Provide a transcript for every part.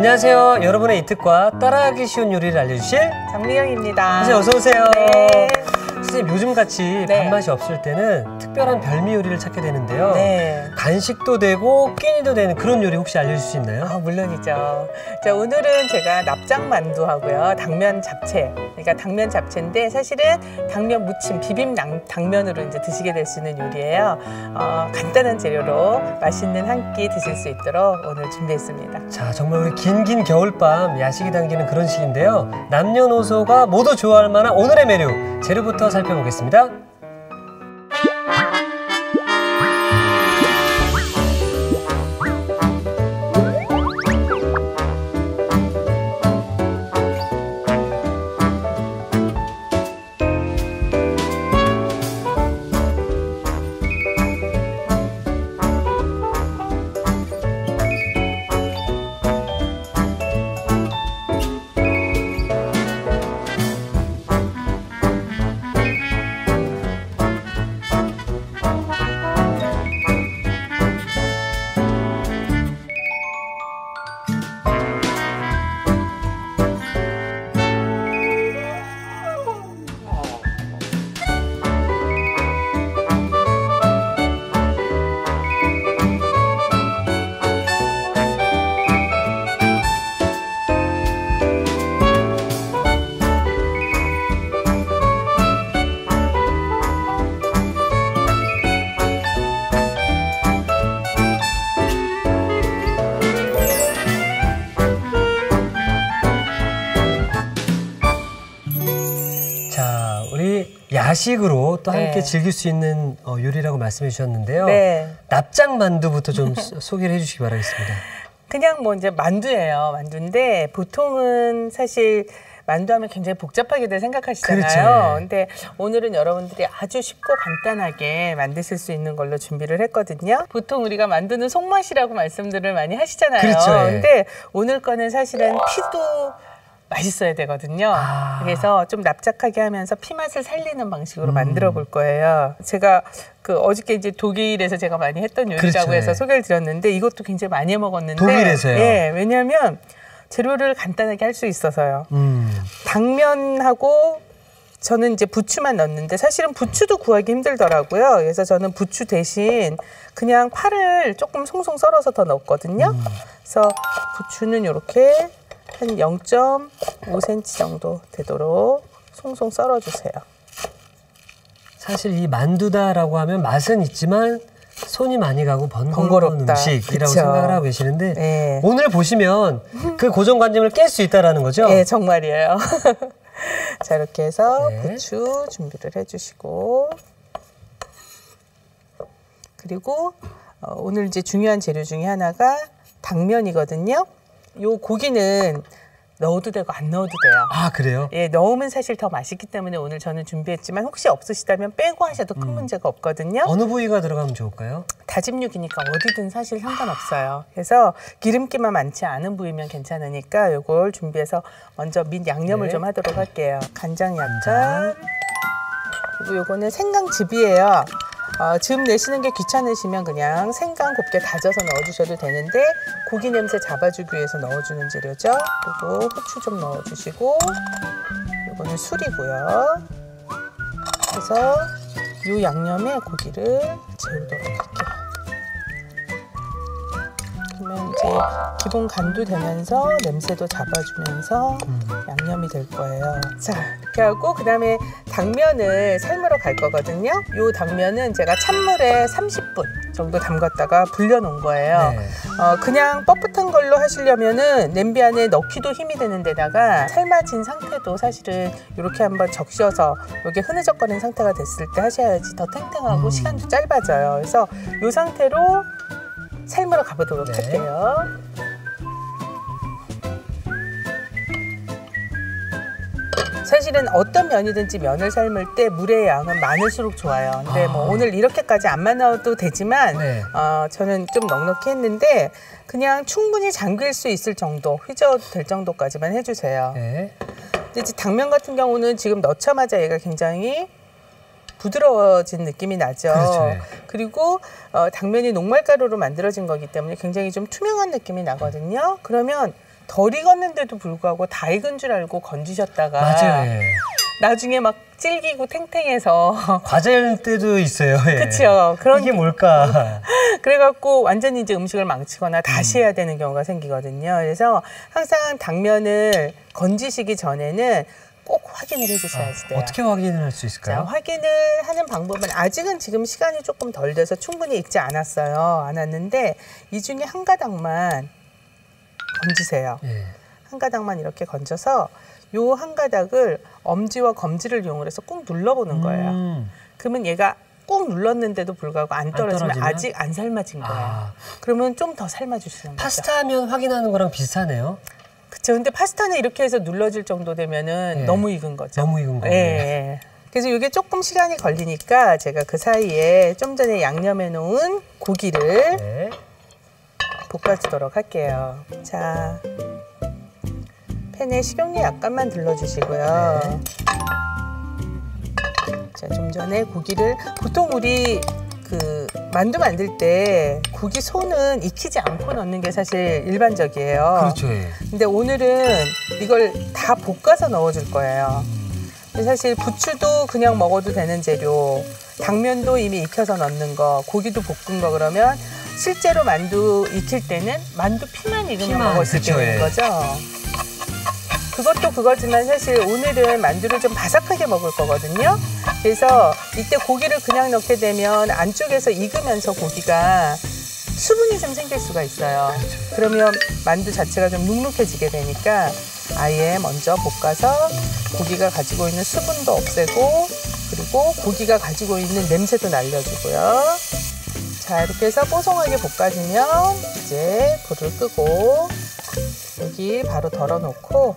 안녕하세요. 여러분의 이특과 따라하기 쉬운 요리를 알려주실 장미영입니다. 선생님 어서 오세요. 네. 선생님 요즘같이 네. 밥맛이 없을 때는 특별한 별미 요리를 찾게 되는데요. 네. 간식도 되고 끼니도 되는 그런 요리 혹시 알려줄 수 있나요? 물론이죠. 자, 오늘은 제가 납작만두하고요. 당면 잡채. 그러니까 당면 잡채인데 사실은 당면 무침, 비빔 당면으로 이제 드시게 될 수 있는 요리예요. 간단한 재료로 맛있는 한 끼 드실 수 있도록 오늘 준비했습니다. 자, 정말 우리 긴 겨울밤 야식이 당기는 그런 시기인데요. 남녀노소가 모두 좋아할 만한 오늘의 메뉴 재료부터 살펴보겠습니다. 야식으로 또 함께 즐길 수 있는 요리라고 말씀해 주셨는데요. 네. 납작만두부터 좀 소개를 해주시기 바라겠습니다. 그냥 뭐 이제 만두예요. 만두인데 보통은 사실 만두하면 굉장히 복잡하게들 생각하시잖아요. 그렇죠. 근데 오늘은 여러분들이 아주 쉽고 간단하게 만드실 수 있는 걸로 준비를 했거든요. 보통 우리가 만두는 속맛이라고 말씀들을 많이 하시잖아요. 그렇죠. 근데 오늘 거는 사실은 피도 맛있어야 되거든요. 그래서 좀 납작하게 하면서 피 맛을 살리는 방식으로 만들어 볼 거예요. 제가 어저께 이제 독일에서 제가 많이 했던 요리라고 그렇죠. 해서 소개를 드렸는데 이것도 굉장히 많이 해 먹었는데 독일에서요? 예, 왜냐하면 재료를 간단하게 할 수 있어서요. 당면하고 저는 이제 부추만 넣었는데 사실은 부추도 구하기 힘들더라고요. 그래서 저는 부추 대신 그냥 파를 조금 송송 썰어서 더 넣었거든요. 그래서 부추는 이렇게 한 0.5cm 정도 되도록 송송 썰어주세요. 사실 이 만두다라고 하면 맛은 있지만 손이 많이 가고 번거로운 음식이라고 그쵸. 생각을 하고 계시는데 네. 오늘 보시면 그 고정관념을 깰 수 있다는 거죠? 네, 정말이에요. 자, 이렇게 해서 네. 부추 준비를 해주시고 그리고 오늘 이제 중요한 재료 중에 하나가 당면이거든요. 요 고기는 넣어도 되고 안 넣어도 돼요. 아, 그래요? 예, 넣으면 사실 더 맛있기 때문에 오늘 저는 준비했지만 혹시 없으시다면 빼고 하셔도 큰 문제가 없거든요. 어느 부위가 들어가면 좋을까요? 다짐 육이니까 어디든 사실 상관없어요. 그래서 기름기만 많지 않은 부위면 괜찮으니까 요걸 준비해서 먼저 밑 양념을 좀 하도록 할게요. 간장 약간. 그리고 요거는 생강즙이에요. 즙 내시는 게 귀찮으시면 그냥 생강 곱게 다져서 넣어주셔도 되는데 고기 냄새 잡아주기 위해서 넣어주는 재료죠. 그리고 후추 좀 넣어주시고 이거는 술이고요. 그래서 이 양념에 고기를 재우도록 할게요. 그러면 이제 기본 간도 되면서 냄새도 잡아주면서 양념이 될 거예요. 자, 이렇게 하고 그다음에 당면을 삶으러 갈 거거든요. 이 당면은 제가 찬물에 30분 정도 담갔다가 불려놓은 거예요. 네. 그냥 뻣뻣한 걸로 하시려면은 냄비 안에 넣기도 힘이 드는 데다가 삶아진 상태도 사실은 이렇게 한번 적셔서 이게 흐느적거리는 상태가 됐을 때 하셔야지 더 탱탱하고 시간도 짧아져요. 그래서 이 상태로 삶으러 가보도록 할게요. 사실은 어떤 면이든지 면을 삶을 때 물의 양은 많을수록 좋아요. 근데 뭐 오늘 이렇게까지 안만 넣어도 되지만 저는 좀 넉넉히 했는데 그냥 충분히 잠길 수 있을 정도, 휘저어도 될 정도까지만 해주세요. 근데 이제 당면 같은 경우는 지금 넣자마자 얘가 굉장히 부드러워진 느낌이 나죠. 그렇죠. 그리고 당면이 녹말가루로 만들어진 거기 때문에 굉장히 좀 투명한 느낌이 나거든요. 그러면 덜 익었는데도 불구하고 다 익은 줄 알고 건지셨다가 맞아요. 예. 나중에 막 질기고 탱탱해서 과자일 때도 있어요. 예. 그렇죠. 그런 이게 뭘까? 그래갖고 완전히 이제 음식을 망치거나 다시 해야 되는 경우가 생기거든요. 그래서 항상 당면을 건지시기 전에는 꼭 확인을 해주셔야 돼요. 어떻게 확인을 할 수 자, 있을까요? 확인을 하는 방법은 아직은 지금 시간이 조금 덜 돼서 충분히 익지 않았는데 이 중에 한 가닥만 건지세요. 예. 한 가닥만 이렇게 건져서 요 한 가닥을 엄지와 검지를 이용해서 꾹 눌러보는 거예요. 그러면 얘가 꾹 눌렀는데도 불구하고 안 떨어지면 아직 안 삶아진 거예요. 그러면 좀 더 삶아주시는 거죠. 파스타면 확인하는 거랑 비슷하네요. 그렇죠. 근데 파스타는 이렇게 해서 눌러질 정도 되면은 예. 너무 익은 거죠. 너무 익은 거예요. 예. 그래서 이게 조금 시간이 걸리니까 제가 그 사이에 좀 전에 양념해 놓은 고기를 네. 볶아주도록 할게요. 자, 팬에 식용유 약간만 둘러주시고요. 네. 자, 좀 전에 고기를 보통 우리 그 만두 만들 때 고기 손은 익히지 않고 넣는 게 사실 일반적이에요. 그렇죠. 예. 근데 오늘은 이걸 다 볶아서 넣어줄 거예요. 근데 사실 부추도 그냥 먹어도 되는 재료, 당면도 이미 익혀서 넣는 거, 고기도 볶은 거 그러면 실제로 만두 익힐 때는 만두 피만 익으면 먹을 수 있는 예. 거죠. 그것도 그거지만 사실 오늘은 만두를 좀 바삭하게 먹을 거거든요. 그래서 이때 고기를 그냥 넣게 되면 안쪽에서 익으면서 고기가 수분이 좀 생길 수가 있어요. 그러면 만두 자체가 좀 눅눅해지게 되니까 아예 먼저 볶아서 고기가 가지고 있는 수분도 없애고 그리고 고기가 가지고 있는 냄새도 날려주고요. 자, 이렇게 해서 뽀송하게 볶아주면 이제 불을 끄고 여기 바로 덜어놓고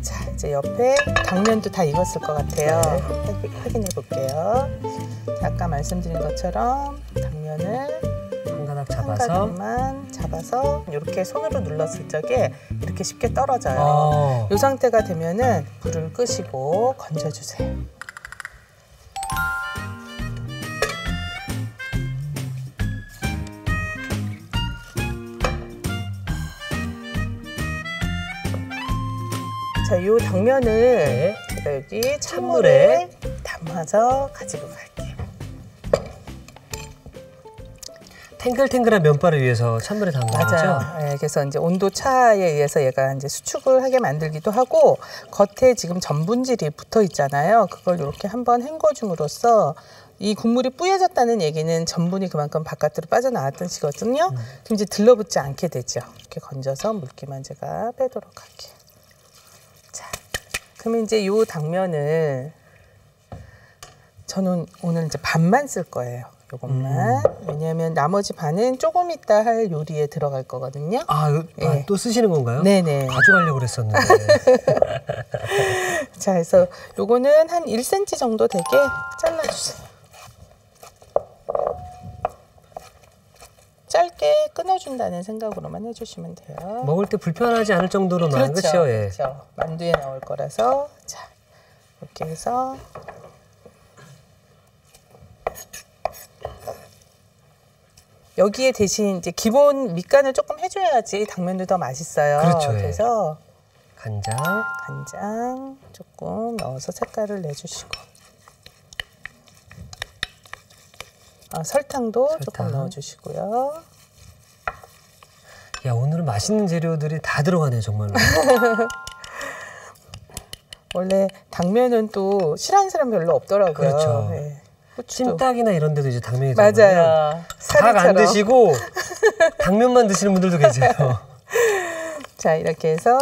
자, 이제 옆에 당면도 다 익었을 것 같아요. 확인해 볼게요. 자, 아까 말씀드린 것처럼 당면을 한 가닥 한 잡아서 가닥만 잡아서 이렇게 손으로 눌렀을 적에 이렇게 쉽게 떨어져요. 이 상태가 되면은 불을 끄시고 건져주세요. 자, 이 당면을 제가 여기 찬물에 담아서 가지고 갈게요. 탱글탱글한 면발을 위해서 찬물에 담는 거죠? 맞아요. 네, 그래서 이제 온도 차에 의해서 얘가 이제 수축을 하게 만들기도 하고 겉에 지금 전분질이 붙어 있잖아요. 그걸 이렇게 한번 헹궈줌으로써 이 국물이 뿌얘졌다는 얘기는 전분이 그만큼 바깥으로 빠져나왔던 시거든요. 그럼 이제 들러붙지 않게 되죠. 이렇게 건져서 물기만 제가 빼도록 할게요. 자, 그러면 이제 요 당면을 저는 오늘 이제 반만 쓸 거예요. 요것만. 왜냐하면 나머지 반은 조금 이따 할 요리에 들어갈 거거든요. 네. 또 쓰시는 건가요? 네네. 가져가려고 그랬었는데. 자, 그래서 요거는 한 1cm 정도 되게 잘라주세요. 짧게 끊어준다는 생각으로만 해주시면 돼요. 먹을 때 불편하지 않을 정도로만. 그렇죠. 예. 그렇죠. 만두에 넣을 거라서. 자, 이렇게 해서 여기에 대신 이제 기본 밑간을 조금 해줘야지 당면도 더 맛있어요. 그렇죠. 그래서 간장 조금 넣어서 색깔을 내주시고 설탕도 조금 넣어주시고요. 야, 오늘은 맛있는 재료들이 다 들어가네요, 정말로. 원래 당면은 또 싫어하는 사람 별로 없더라고요. 그렇죠. 네. 찜닭이나 이런 데도 이제 당면이 들어가면 맞아요. 닭 안 드시고 당면만 드시는 분들도 계세요. 자, 이렇게 해서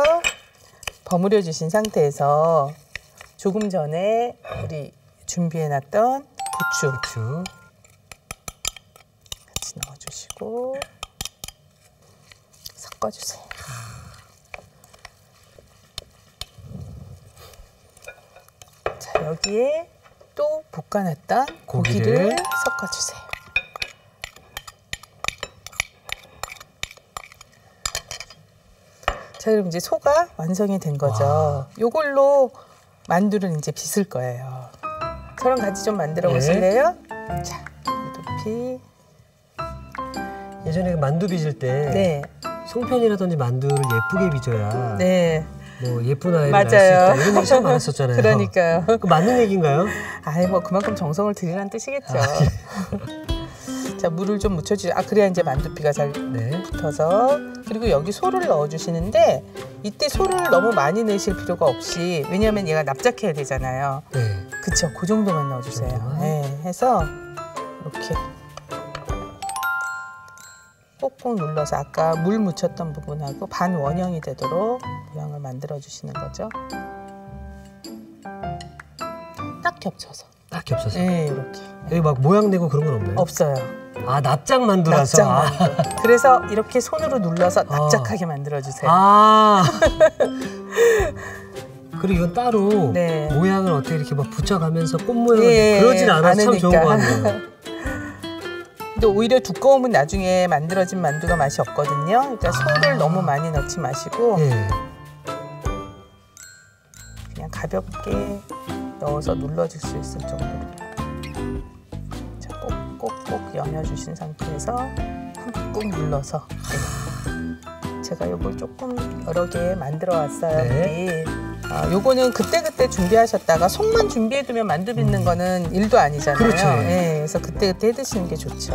버무려 주신 상태에서 조금 전에 우리 준비해놨던 부추 같이 넣어주시고 섞어주세요. 자, 여기에 또 볶아놨던 고기를 섞어주세요. 자, 그럼 이제 소가 완성이 된 거죠. 요걸로 만두를 이제 빚을 거예요. 저랑 같이 좀 만들어 보실래요? 자, 높이 예전에 만두 빚을 때 네. 송편이라든지 만두를 예쁘게 빚어야 네. 뭐 예쁜 아이를 맞아요. 낳을 수 있다 이런 얘기 참 많았었잖아요. 그러니까요. 그 맞는 얘기인가요? 아이 뭐 그만큼 정성을 들이라는 뜻이겠죠. 아, 자, 물을 좀 묻혀주세요. 아, 그래야 이제 만두피가 잘 네. 붙어서. 그리고 여기 소를 넣어주시는데 이때 소를 너무 많이 넣으실 필요가 없이, 왜냐하면 얘가 납작해야 되잖아요. 네. 그쵸, 그 정도만 넣어주세요. 그 정도만? 네, 해서 이렇게 꼭꼭 눌러서 아까 물 묻혔던 부분하고 반 원형이 되도록 모양을 만들어 주시는 거죠. 딱 겹쳐서. 딱 겹쳐서. 네, 이렇게. 여기 막 모양 내고 그런 건 없나요? 없어요. 아, 납작 만두라서. 납작. 그래서 이렇게 손으로 눌러서 납작하게 만들어 주세요. 아. 그리고 이건 따로 네. 모양을 어떻게 이렇게 막 붙여가면서 꽃 모양을 예, 그러진 않아서 참 좋은 거 않으니까. 같네요. 근데 오히려 두꺼우면 나중에 만들어진 만두가 맛이 없거든요. 그러니까 소를 너무 많이 넣지 마시고 예. 그냥 가볍게 넣어서 눌러줄 수 있을 정도로. 자, 꼭꼭꼭 여며주신 상태에서 꾹 눌러서. 제가 요걸 조금 여러 개 만들어 왔어요. 네. 미리. 요거는 그때그때 준비하셨다가 속만 준비해두면 만두 빚는 거는 일도 아니잖아요. 그렇죠. 네, 그래서 그때그때 해드시는 게 좋죠.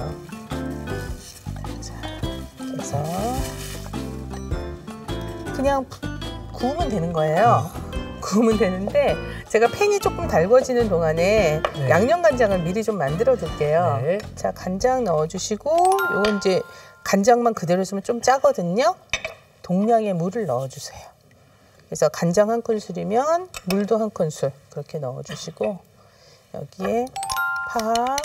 자, 그래서 그냥 구우면 되는 거예요. 구우면 되는데 제가 팬이 조금 달궈지는 동안에 네. 양념간장을 미리 좀 만들어 둘게요. 네. 자, 간장 넣어주시고 요건 이제 간장만 그대로 쓰면 좀 짜거든요. 동량의 물을 넣어주세요. 그래서 간장 한 큰술이면 물도 한 큰술 그렇게 넣어주시고 여기에 파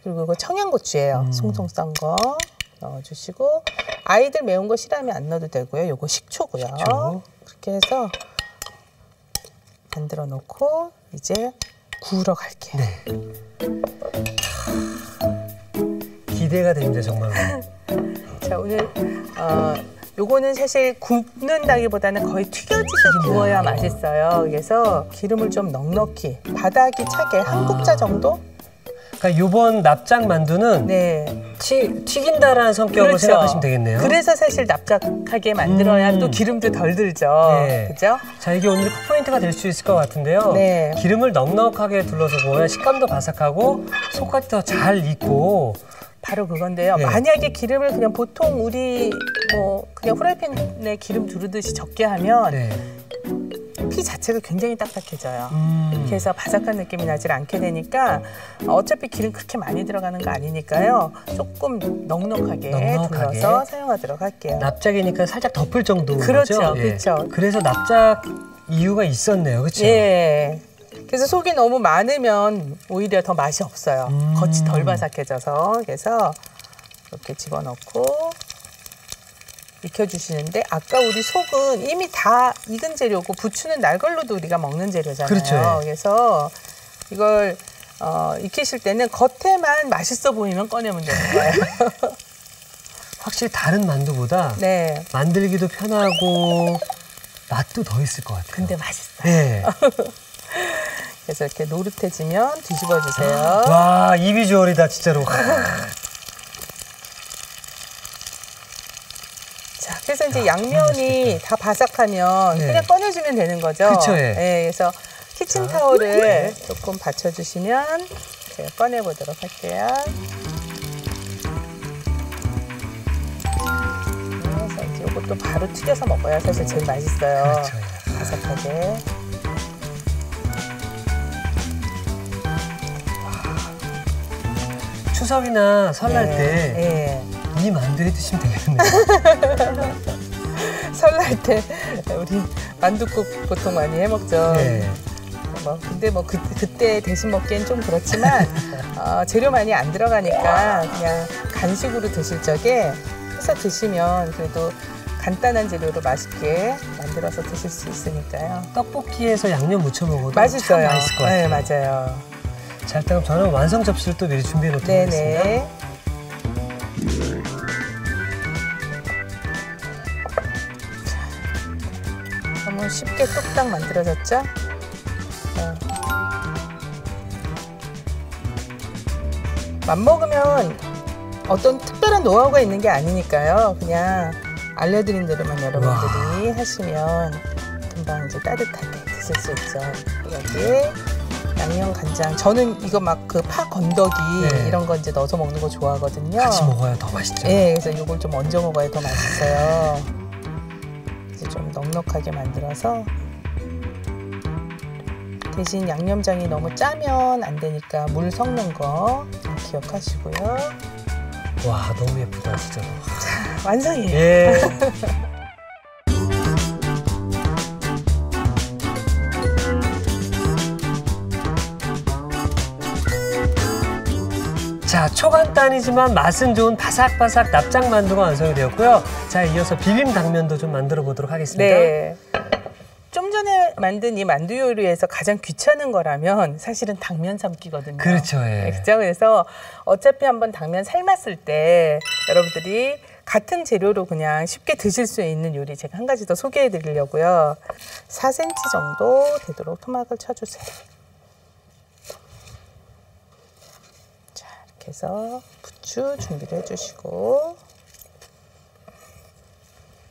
그리고 이거 청양고추예요. 송송 썬 거 넣어주시고 아이들 매운 거 싫어하면 안 넣어도 되고요. 요거 식초고요. 식초. 그렇게 해서 만들어 놓고 이제 구우러 갈게요. 네. 기대가 됩니다, 정말로. 자, 오늘 요거는 사실 굽는다기보다는 거의 튀겨지듯 구워야 맛있어요. 그래서 기름을 좀 넉넉히 바닥이 차게 한 국자 정도? 그러니까 요번 납작 만두는 네. 튀긴다라는 성격으로 생각하시면 되겠네요. 그래서 사실 납작하게 만들어야 또 기름도 덜 들죠. 네. 그죠? 자, 이게 오늘 포인트가 될 수 있을 것 같은데요. 네. 기름을 넉넉하게 둘러서 구워야 식감도 바삭하고 속까지 더 잘 익고. 바로 그건데요. 네. 만약에 기름을 그냥 보통 우리 뭐 그냥 후라이팬에 기름 두르듯이 적게 하면 네. 피 자체가 굉장히 딱딱해져요. 그래서 바삭한 느낌이 나질 않게 되니까 어차피 기름 그렇게 많이 들어가는 거 아니니까요. 조금 넉넉하게 둘러서 사용하도록 할게요. 납작이니까 살짝 덮을 정도. 그렇죠, 예. 그렇죠. 그래서 납작 이유가 있었네요, 그렇죠? 예. 그래서 속이 너무 많으면 오히려 더 맛이 없어요. 겉이 덜 바삭해져서. 그래서 이렇게 집어넣고 익혀주시는데 아까 우리 속은 이미 다 익은 재료고 부추는 날걸로도 우리가 먹는 재료잖아요. 그렇죠. 그래서 이걸 익히실 때는 겉에만 맛있어 보이면 꺼내면 되는 거예요. 확실히 다른 만두보다 네. 만들기도 편하고 맛도 더 있을 것 같아요. 근데 맛있어요. 네. 그래서 이렇게 노릇해지면 뒤집어 주세요. 와, 이 비주얼이다, 진짜로. 자, 그래서 이제 양면이 다 바삭하면 네. 그냥 꺼내주면 되는 거죠. 그쵸, 예. 네, 그래서 키친타올을 조금 받쳐주시면 제가 꺼내보도록 할게요. 그래서 이제 이것도 바로 튀겨서 먹어야 사실 제일 맛있어요. 그렇죠, 예. 바삭하게. 추석이나 설날 때 이 네. 만두 해 드시면 되겠네요. 설날 때 우리 만둣국 보통 많이 해 먹죠. 네. 근데 뭐 그때 대신 먹기엔 좀 그렇지만 재료 많이 안 들어가니까 그냥 간식으로 드실 적에 해서 드시면 그래도 간단한 재료로 맛있게 만들어서 드실 수 있으니까요. 떡볶이에서 양념 무쳐 먹어도 맛있어요. 참 맛있을 것 같아요. 네, 맞아요. 자, 일단 그럼 저는 완성 접시를 또 미리 준비해 놓도록 하겠습니다. 네네. 너무 쉽게 뚝딱 만들어졌죠? 맘먹으면 어떤 특별한 노하우가 있는 게 아니니까요. 그냥 알려드린 대로만 여러분들이 하시면 금방 이제 따뜻하게 드실 수 있죠. 여기에 양념 간장. 저는 이거 막 그 파 건더기 네. 이런 거 이제 넣어서 먹는 거 좋아하거든요. 같이 먹어야 더 맛있죠. 네, 그래서 이걸 좀 얹어 먹어야 더 맛있어요. 이제 좀 넉넉하게 만들어서 대신 양념장이 너무 짜면 안 되니까 물 섞는 거 기억하시고요. 와, 너무 예쁘다, 진짜. 완성이에요. 예. 자, 초간단이지만 맛은 좋은 바삭바삭 납작만두가 완성이 되었고요. 자, 이어서 비빔당면도 좀 만들어 보도록 하겠습니다. 네. 좀 전에 만든 이 만두 요리에서 가장 귀찮은 거라면 사실은 당면 삶기거든요. 그렇죠, 예. 그렇죠. 그래서 어차피 한번 당면 삶았을 때 여러분들이 같은 재료로 그냥 쉽게 드실 수 있는 요리 제가 한 가지 더 소개해 드리려고요. 4cm 정도 되도록 토막을 쳐주세요. 자, 이렇게 해서 부추 준비를 해주시고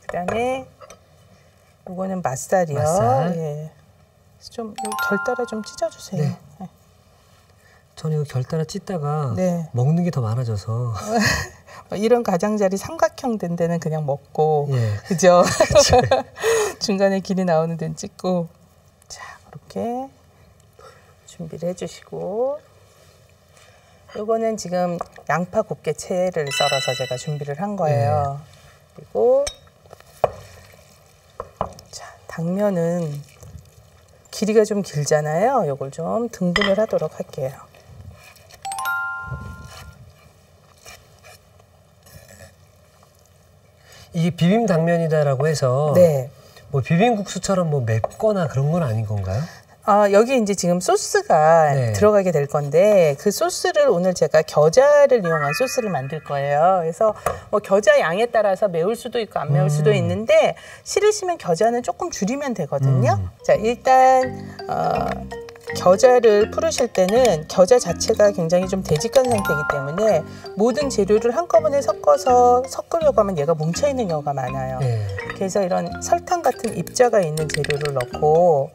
그다음에 이거는 맛살이요. 맛살. 예. 좀 결따라 좀 찢어주세요. 네. 저는 이거 결따라 찢다가 네. 먹는 게 더 많아져서. 이런 가장자리 삼각형 된 데는 그냥 먹고, 예. 그죠? 중간에 길이 나오는 데는 찍고. 자, 그렇게 준비를 해주시고. 요거는 지금 양파 곱게 채를 썰어서 제가 준비를 한 거예요. 그리고 자, 당면은 길이가 좀 길잖아요. 요걸 좀 등분을 하도록 할게요. 이게 비빔당면이다라고 해서 네. 뭐 비빔국수처럼 뭐 맵거나 그런 건 아닌 건가요? 여기 이제 지금 소스가 네. 들어가게 될 건데 그 소스를 오늘 제가 겨자를 이용한 소스를 만들 거예요. 그래서 뭐 겨자 양에 따라서 매울 수도 있고 안 매울 수도 있는데 싫으시면 겨자는 조금 줄이면 되거든요. 자, 일단 겨자를 풀으실 때는 겨자 자체가 굉장히 좀 되직한 상태이기 때문에 모든 재료를 한꺼번에 섞어서 섞으려고 하면 얘가 뭉쳐있는 경우가 많아요. 네. 그래서 이런 설탕 같은 입자가 있는 재료를 넣고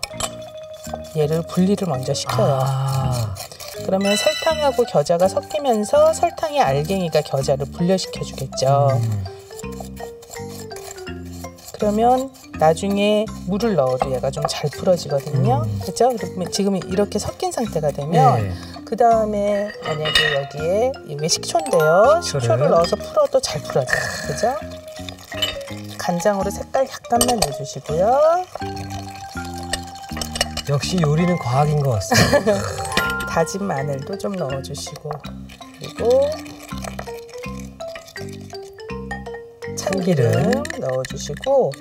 얘를 분리를 먼저 시켜요. 그러면 설탕하고 겨자가 섞이면서 설탕의 알갱이가 겨자를 분려시켜 주겠죠. 그러면 나중에 물을 넣어도 얘가 좀 잘 풀어지거든요. 그렇죠? 그러면 지금 이렇게 섞인 상태가 되면 네. 그 다음에 만약에 여기에 이게 식초인데요. 식초를 넣어서 풀어도 잘 풀어져요. 그죠? 간장으로 색깔 약간만 내주시고요. 역시 요리는 과학인 것 같습니다. 다진 마늘도 좀 넣어주시고 그리고 참기름 넣어주시고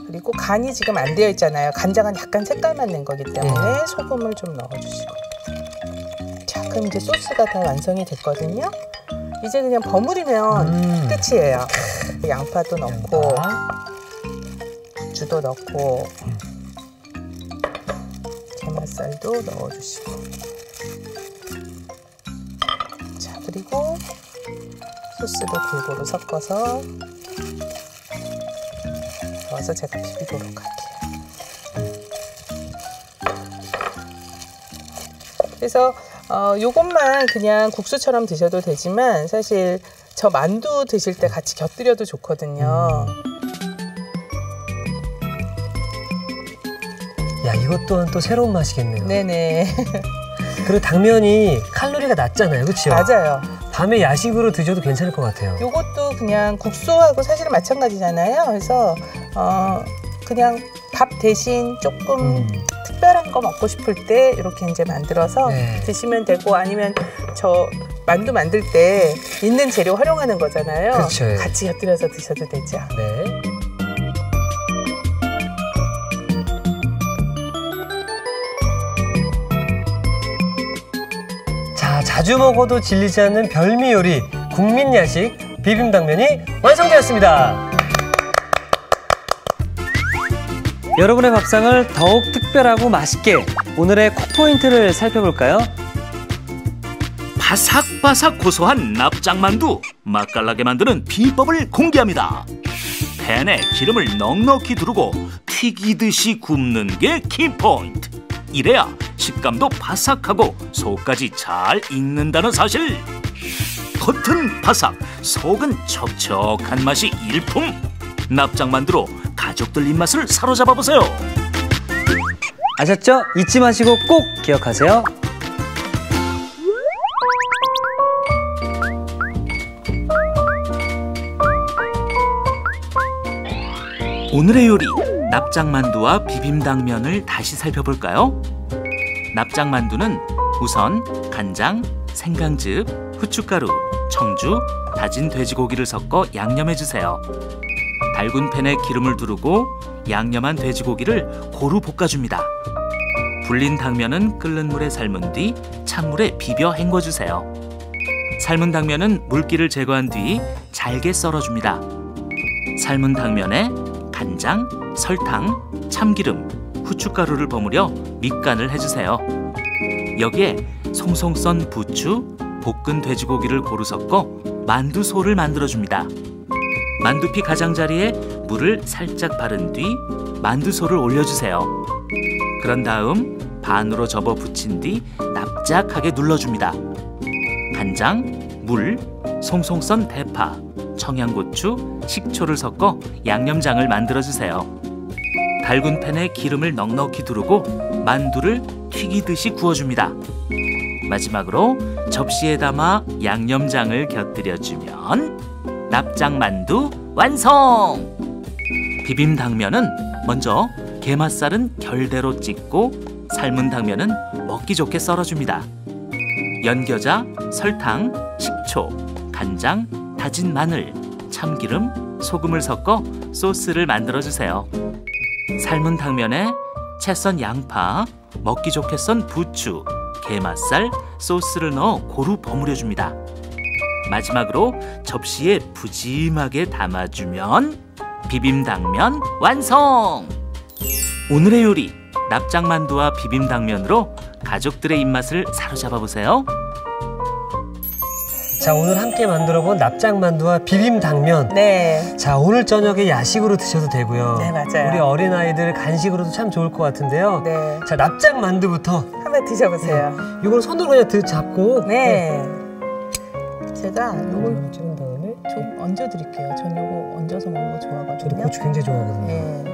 그리고 간이 지금 안 되어 있잖아요. 간장은 약간 색깔만 낸 거기 때문에 소금을 좀 넣어주시고 자, 그럼 이제 소스가 다 완성이 됐거든요. 이제 그냥 버무리면 끝이에요. 양파도 넣고 부추도 넣고 게맛살도 넣어주시고 자, 그리고 소스도 골고루 섞어서 넣어서 제가 비비도록 할게요. 그래서 요것만 그냥 국수처럼 드셔도 되지만 사실 저 만두 드실 때 같이 곁들여도 좋거든요. 야, 이것 또한 또 새로운 맛이겠네요. 네네. 그리고 당면이 칼로리가 낮잖아요. 그렇죠? 맞아요. 밤에 야식으로 드셔도 괜찮을 것 같아요. 요것도 그냥 국수하고 사실은 마찬가지잖아요. 그래서 그냥 밥 대신 조금 특별한 거 먹고 싶을 때 이렇게 이제 만들어서 드시면 되고 아니면 저 만두 만들 때 있는 재료 활용하는 거잖아요. 그렇죠. 같이 곁들여서 드셔도 되죠. 네. 자, 자주 먹어도 질리지 않는 별미 요리 국민 야식 비빔당면이 완성되었습니다. 여러분의 밥상을 더욱 특별하고 맛있게 오늘의 콕포인트를 살펴볼까요? 바삭바삭 고소한 납작만두. 맛깔나게 만드는 비법을 공개합니다. 팬에 기름을 넉넉히 두르고 튀기듯이 굽는 게 키포인트. 이래야 식감도 바삭하고 속까지 잘 익는다는 사실. 겉은 바삭, 속은 촉촉한 맛이 일품. 납작만두로 가족들 입맛을 사로잡아 보세요. 아셨죠? 잊지 마시고 꼭 기억하세요. 오늘의 요리, 납작만두와 비빔당면을 다시 살펴볼까요? 납작만두는 우선 간장, 생강즙, 후춧가루, 청주, 다진 돼지고기를 섞어 양념해주세요. 달군 팬에 기름을 두르고 양념한 돼지고기를 고루 볶아줍니다. 불린 당면은 끓는 물에 삶은 뒤 찬물에 비벼 헹궈주세요. 삶은 당면은 물기를 제거한 뒤 잘게 썰어줍니다. 삶은 당면에 간장, 설탕, 참기름, 후춧가루를 버무려 밑간을 해주세요. 여기에 송송 썬 부추, 볶은 돼지고기를 고루 섞어 만두소를 만들어줍니다. 만두피 가장자리에 물을 살짝 바른 뒤 만두소를 올려주세요. 그런 다음 반으로 접어 붙인 뒤 납작하게 눌러줍니다. 간장, 물, 송송 썬 대파, 청양고추, 식초를 섞어 양념장을 만들어주세요. 달군 팬에 기름을 넉넉히 두르고 만두를 튀기듯이 구워줍니다. 마지막으로 접시에 담아 양념장을 곁들여주면 납작만두 완성! 비빔당면은 먼저 게맛살은 결대로 찢고 삶은 당면은 먹기 좋게 썰어줍니다. 연겨자, 설탕, 식초, 간장, 다진 마늘, 참기름, 소금을 섞어 소스를 만들어주세요. 삶은 당면에 채 썬 양파, 먹기 좋게 썬 부추, 게맛살, 소스를 넣어 고루 버무려줍니다. 마지막으로 접시에 푸짐하게 담아주면 비빔당면 완성! 오늘의 요리, 납작만두와 비빔당면으로 가족들의 입맛을 사로잡아 보세요. 자, 오늘 함께 만들어본 납작만두와 비빔당면. 네. 자, 오늘 저녁에 야식으로 드셔도 되고요. 네, 맞아요. 우리 어린아이들 간식으로도 참 좋을 것 같은데요. 네. 자, 납작만두부터. 한번 드셔보세요. 이걸 손으로 그냥 잡고. 네. 제가 요걸 이걸 찍은 다음에. 좀 얹어드릴게요. 전 요거 얹어서 먹는 거 좋아하거든요. 저도 고추 굉장히 좋아하거든요. 네.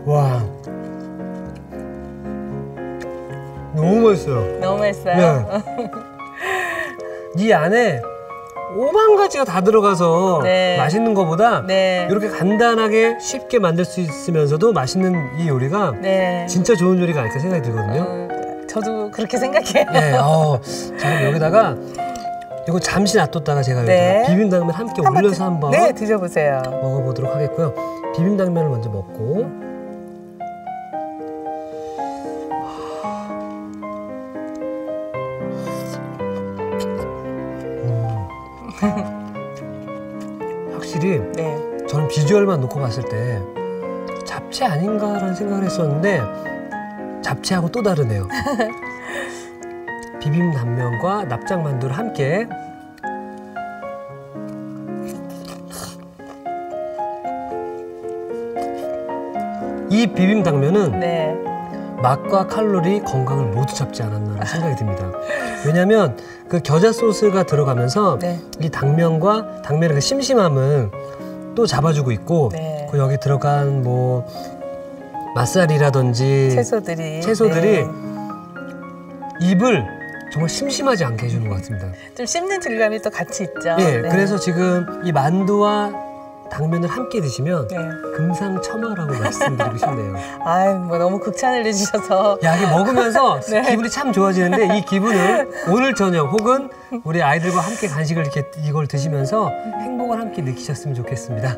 와. 너무 맛있어요. 너무 맛있어요. 네. 이 안에 5만 가지가 다 들어가서 네. 맛있는 것보다 네. 이렇게 간단하게 쉽게 만들 수 있으면서도 맛있는 이 요리가 네. 진짜 좋은 요리가 아닐까 생각이 들거든요. 저도 그렇게 생각해요. 네, 자, 그럼 여기다가 이거 잠시 놔뒀다가 제가 네. 여기다가 비빔당면 함께 올려서 한번 네, 드셔보세요. 먹어보도록 하겠고요. 비빔당면을 먼저 먹고. 확실히 네. 저는 비주얼만 놓고 봤을 때 잡채 아닌가라는 생각을 했었는데 잡채하고 또 다르네요. 비빔당면과 납작만두를 함께. 이 비빔당면은 네. 맛과 칼로리, 건강을 모두 잡지 않았나 생각이 듭니다. 왜냐하면 그 겨자 소스가 들어가면서 네. 이 당면과 당면의 그 심심함은 또 잡아주고 있고 네. 그 여기 들어간 뭐 맛살이라든지 채소들이 채소들이 네. 입을 정말 심심하지 않게 해주는 것 같습니다. 좀 씹는 질감이 또 같이 있죠. 예, 네. 그래서 지금 이 만두와 당면을 함께 드시면 네. 금상첨화라고 말씀드리고 싶네요. 아유, 뭐 너무 극찬을 해주셔서. 야, 이게 먹으면서 네. 기분이 참 좋아지는데 이 기분을 오늘 저녁 혹은 우리 아이들과 함께 간식을 이렇게 이걸 드시면서 행복을 함께 느끼셨으면 좋겠습니다.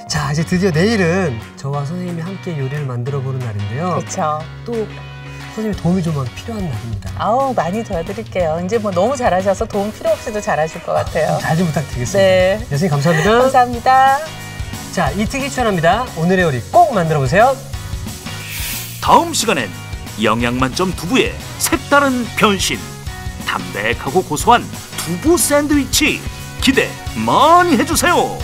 자, 이제 드디어 내일은 저와 선생님이 함께 요리를 만들어 보는 날인데요. 그렇죠. 또 선생님 도움이 좀 필요한 날입니다. 아우, 많이 도와드릴게요. 이제 뭐 너무 잘하셔서 도움 필요 없이도 잘하실 것 같아요. 잘 좀 부탁드리겠습니다. 네. 선생님 감사합니다. 감사합니다. 자, 이 특이 추천합니다. 오늘의 요리 꼭 만들어 보세요. 다음 시간엔 영양 만점 두부의 색다른 변신. 담백하고 고소한 두부 샌드위치 기대 많이 해주세요.